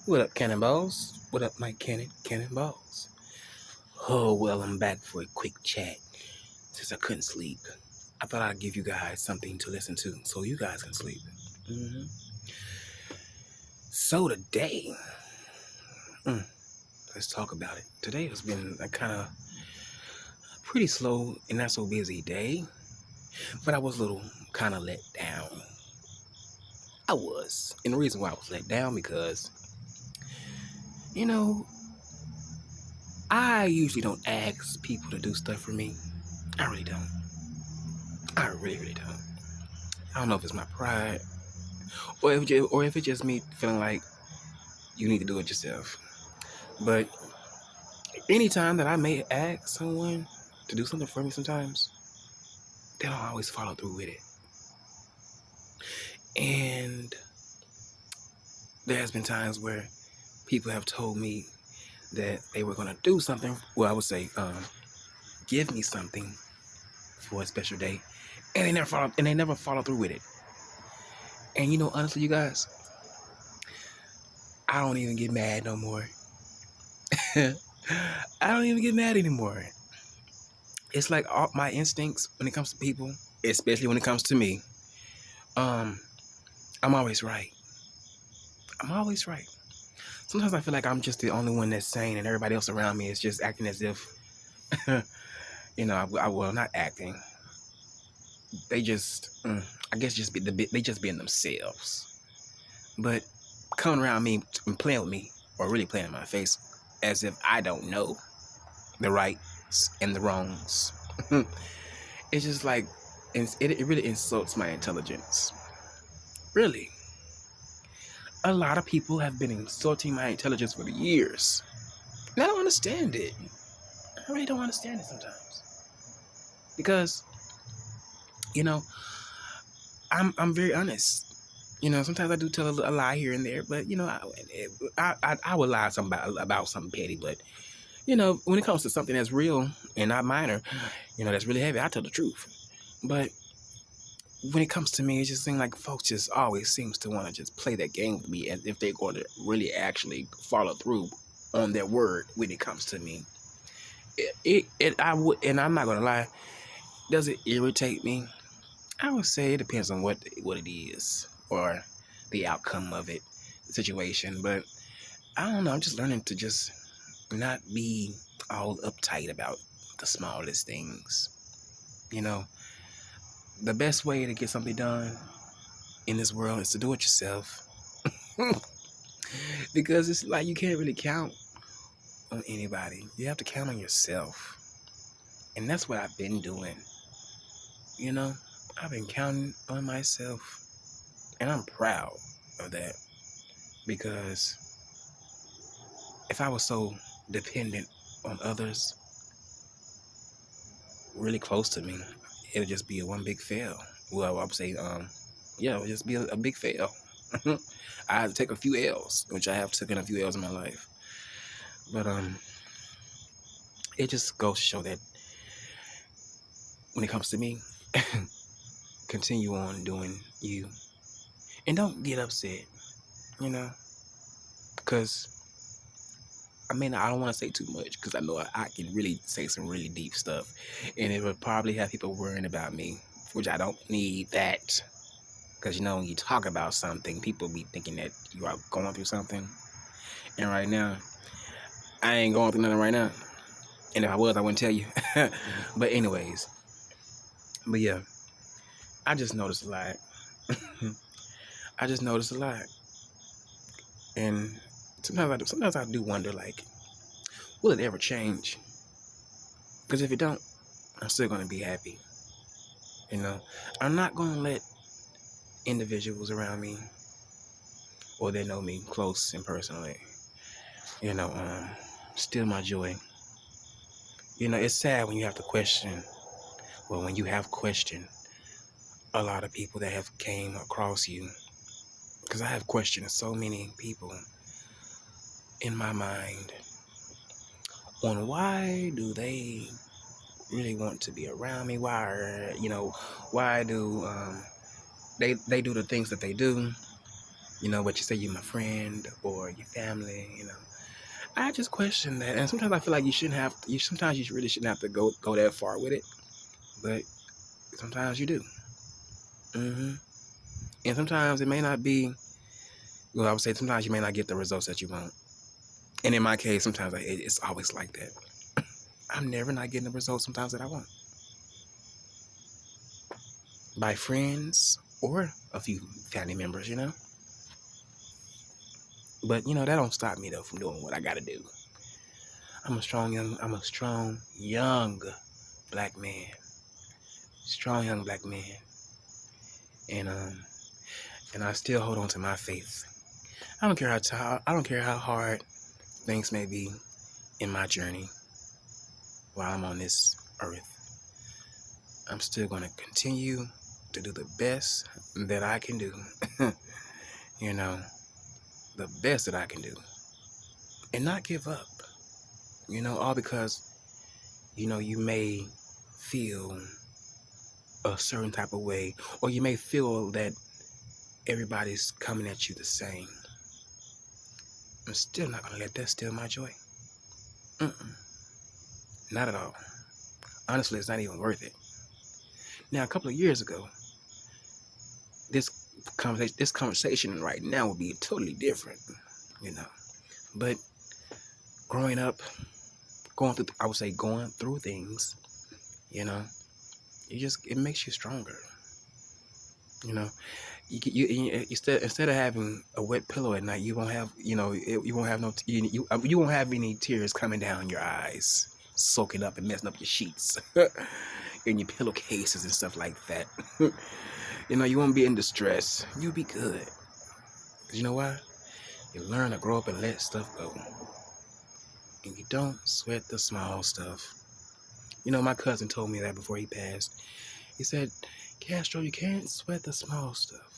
What up, Cannonballs? What up, Mike Cannon? Cannonballs. Oh, well, I'm back for a quick chat since I couldn't sleep. I thought I'd give you guys something to listen to so you guys can sleep. hmm So, today, mm, let's talk about it. Today has been a kind of pretty slow and not so busy day, but I was a little kind of let down. I was. And the reason why I was let down because, you know, I usually don't ask people to do stuff for me. I really don't. I really, really don't. I don't know if it's my pride or if it's just me feeling like you need to do it yourself. But anytime that I may ask someone to do something for me sometimes, they don't always follow through with it. And there's been times where people have told me that they were going to do something. Well, I would say, give me something for a special day. And they never follow through with it. And honestly, you guys, I don't even get mad no more. I don't even get mad anymore. It's like all my instincts when it comes to people, especially when it comes to me. Um, I'm always right. I'm always right. Sometimes I feel like I'm just the only one that's sane, and everybody else around me is just acting as if, well, not acting. They just, I guess, they just being themselves. But coming around me and playing with me, or really playing in my face, as if I don't know the rights and the wrongs. It's just like, it really insults my intelligence. Really. A lot of people have been insulting my intelligence for years. And I don't understand it. I really don't understand it sometimes. Because, you know, I'm very honest. Sometimes I do tell a lie here and there, but I would lie about something petty. But when it comes to something that's real and not minor, that's really heavy, I tell the truth. But when it comes to me, it just seems like folks just always seems to want to just play that game with me as if they're going to really actually follow through on their word when it comes to me. And I'm not gonna lie, does it irritate me? I would say it depends on what it is or the outcome of it, the situation. But I don't know. I'm just learning to just not be all uptight about the smallest things. You know, the best way to get something done in this world is to do it yourself. Because it's like you can't really count on anybody. You have to count on yourself. And that's what I've been doing. I've been counting on myself. And I'm proud of that. Because if I was so dependent on others really close to me, it would just be a one big fail. Well, I would say, it would just be a big fail. I had to take a few L's, which I have taken a few L's in my life. But it just goes to show that when it comes to me, continue on doing you. And don't get upset, because I don't want to say too much because I know I can really say some really deep stuff. And it would probably have people worrying about me, which I don't need that. Because, when you talk about something, people be thinking that you are going through something. And right now, I ain't going through nothing right now. And if I was, I wouldn't tell you. But anyways. But yeah, I just noticed a lot. I just noticed a lot. And sometimes I do wonder, like, will it ever change? Because if it don't, I'm still going to be happy. I'm not going to let individuals around me or they know me close and personally, steal my joy. It's sad when you have to question, well, when you have questioned a lot of people that have came across you. Because I have questioned so many people in my mind on why do they really want to be around me? Why do they do the things that they do? But you say you're my friend or your family, I just question that. And sometimes I feel like sometimes you really shouldn't have to go that far with it. But sometimes you do. hmm And sometimes it may not be, well, I would say sometimes you may not get the results that you want. And in my case, sometimes it's always like that. I'm never not getting the results sometimes that I want. By friends or a few family members. But, that don't stop me, though, from doing what I got to do. I'm a strong young black man. Strong young black man. And I still hold on to my faith. I don't care how hard things may be in my journey while I'm on this earth. I'm still going to continue to do the best that I can do. The best that I can do. And not give up. All because, you may feel a certain type of way, or you may feel that everybody's coming at you the same. I'm still not going to let that steal my joy. Not at all. Honestly, it's not even worth it. Now, a couple of years ago, this conversation right now would be totally different, But growing up, going through things, it makes you stronger. Instead of having a wet pillow at night, you won't have any tears coming down your eyes, soaking up and messing up your sheets in your pillowcases and stuff like that. You won't be in distress. You'll be good. 'Cause you know why? You learn to grow up and let stuff go. And you don't sweat the small stuff. My cousin told me that before he passed. He said, Castro, you can't sweat the small stuff.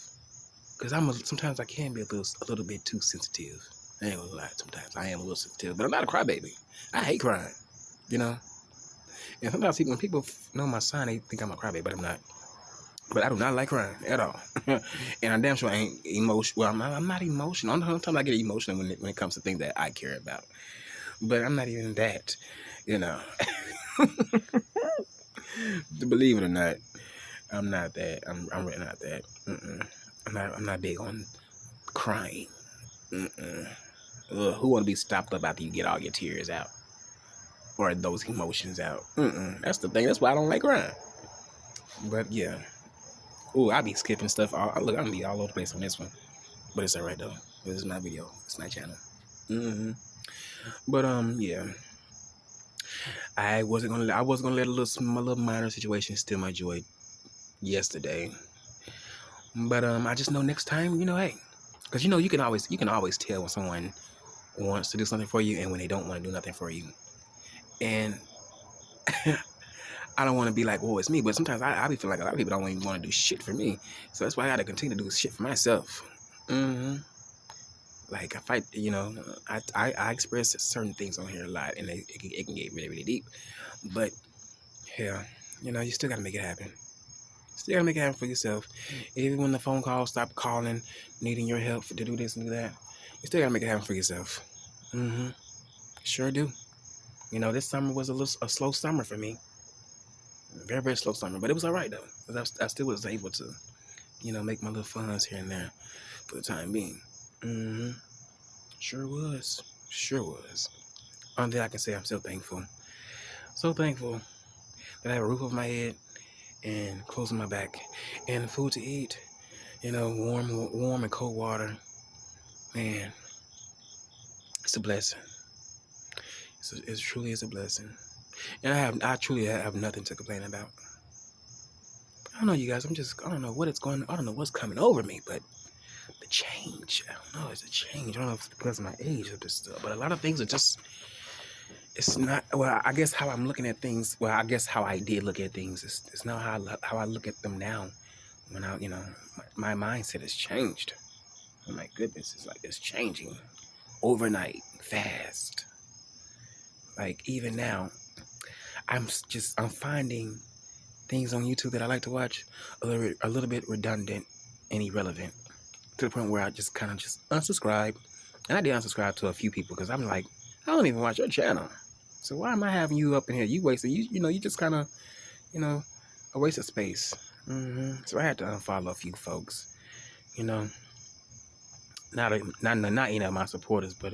Because sometimes I can be a little bit too sensitive. I ain't gonna lie, sometimes I am a little sensitive. But I'm not a crybaby. I hate crying. And sometimes when people know my sign, they think I'm a crybaby, but I'm not. But I do not like crying at all. And I damn sure ain't emotional. Well, I'm not emotional. Sometimes I get emotional when it comes to things that I care about. But I'm not even that, Believe it or not, I'm not that. I'm really not that. I'm not big on crying. Who want to be stopped up after you get all your tears out or those emotions out? That's the thing. That's why I don't like crying. But yeah. I be skipping stuff. I'm gonna be all over the place on this one, but it's alright though. This is my video. It's my channel. But yeah. I wasn't gonna let a little minor situation steal my joy yesterday. But I just know next time, hey, because you can always tell when someone wants to do something for you and when they don't want to do nothing for you. And I don't want to be like, well, it's me, but sometimes I be feeling like a lot of people don't even want to do shit for me. So that's why I got to continue to do shit for myself. Like if I express certain things on here a lot, and it can get really, really deep. But yeah, you still got to make it happen. Still got to make it happen for yourself. Even when the phone calls stop calling, needing your help to do this and do that, you still got to make it happen for yourself. Sure do. This summer was a slow summer for me. Very, very slow summer, but it was all right though, because I still was able to, make my little funds here and there for the time being. Sure was. Only thing I can say, I'm so thankful. So thankful that I have a roof over my head and clothes on my back and food to eat. Warm and cold water. Man, it's a blessing. It truly is a blessing. And I truly have nothing to complain about. I don't know, you guys. I don't know what it's going. I don't know what's coming over me, but the change. I don't know. It's a change. I don't know if it's because of my age or just stuff, but a lot of things are just. It's not. Well, I guess how I'm looking at things. Well, I guess how I did look at things. It's not how I look at them now. When my mindset has changed. Oh my goodness, it's changing overnight, fast. Like even now, I'm finding things on YouTube that I like to watch a little bit redundant and irrelevant. to the point where I just kind of just unsubscribe. And I did unsubscribe to a few people because I'm like, I don't even watch your channel. So why am I having you up in here? You wasted, you just kind of, a waste of space. So I had to unfollow a few folks, not any of my supporters, but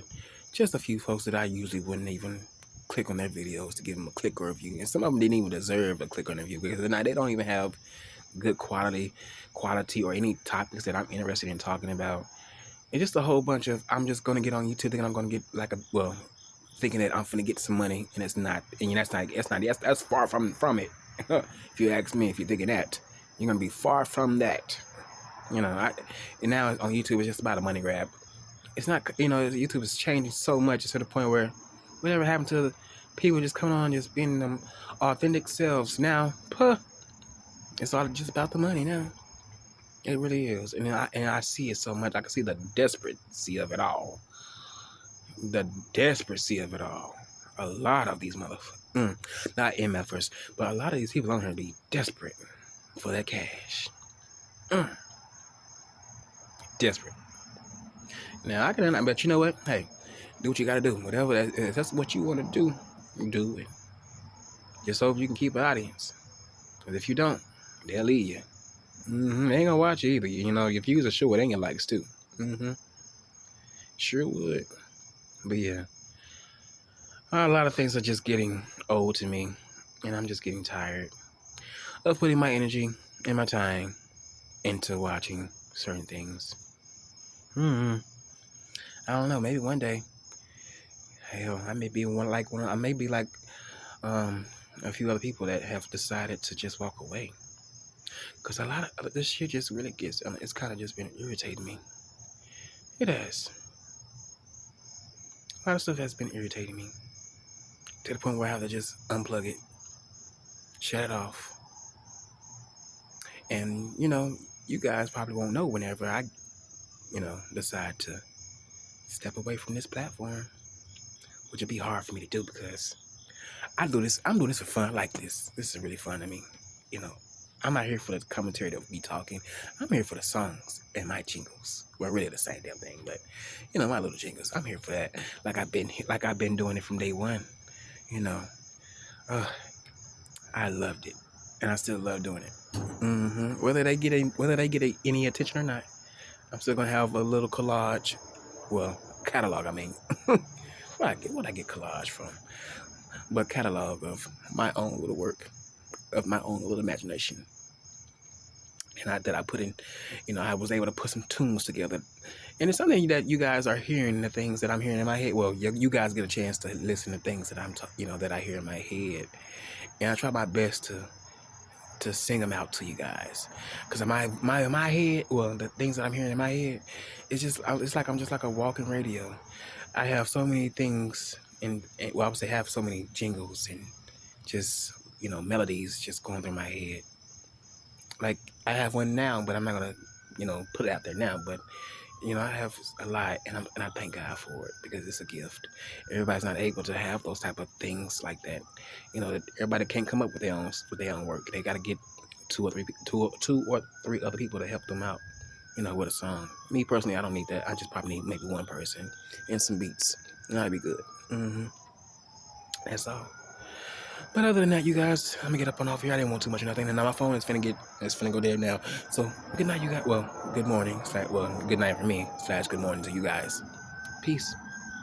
just a few folks that I usually wouldn't even click on their videos to give them a click or a view. And some of them didn't even deserve a click on their view because they don't even have good quality or any topics that I'm interested in talking about. It's just a whole bunch of, I'm just going to get on YouTube thinking I'm going to get thinking that I'm finna get some money, and it's not. And that's far from it. If you ask me, if you're thinking that, you're going to be far from that. And now on YouTube, it's just about a money grab. It's not, YouTube is changing so much to the point where whatever happened to people just coming on, just being them authentic selves. Now, it's all just about the money now. It really is. And I see it so much. I can see the desperacy of it all. A lot of these motherfuckers, not MFers, but a lot of these people on here be desperate for that cash. Desperate. Now, I can, but you know what? Hey, do what you gotta do. Whatever if that's what you want to do, do it. Just hope you can keep an audience. Because if you don't, they'll leave you. They ain't gonna watch you either. Your views are sure, it ain't your likes too. Sure would. But yeah, a lot of things are just getting old to me, and I'm just getting tired of putting my energy and my time into watching certain things. I don't know. Maybe one day, hell, I may be I may be like a few other people that have decided to just walk away. Because a lot of this shit just really gets, it's kind of just been irritating me. It has. A lot of stuff has been irritating me. To the point where I have to just unplug it. Shut it off. And, you guys probably won't know whenever I, decide to step away from this platform. Which would be hard for me to do because I'm doing this for fun. I like this. This is really fun to me. I'm not here for the commentary that we talking. I'm here for the songs and my jingles. Well, really the same damn thing, but my little jingles. I'm here for that. Like I've been doing it from day one. I loved it, and I still love doing it. Whether they get any attention or not, I'm still gonna have a little collage. Well, catalog. I mean, what I get collage from, but catalog of my own little work, of my own little imagination. And that I put in, I was able to put some tunes together. And it's something that you guys are hearing, the things that I'm hearing in my head. Well, you guys get a chance to listen to things that that I hear in my head. And I try my best to sing them out to you guys. Because in my head, well, the things that I'm hearing in my head, it's like I'm just like a walking radio. I have so many things, I would say have so many jingles and just, melodies just going through my head. Like, I have one now, but I'm not going to, put it out there now. But, I have a lot, and I thank God for it because it's a gift. Everybody's not able to have those type of things like that. Everybody can't come up with their own work. They got to get two or three other people to help them out, with a song. Me, personally, I don't need that. I just probably need maybe one person and some beats, and that'd be good. That's all. But other than that, you guys, I'm gonna get up and off here. I didn't want too much or nothing. And now my phone is finna go dead now. So good night, you guys. Well, good morning. Good night for me. / good morning to you guys. Peace.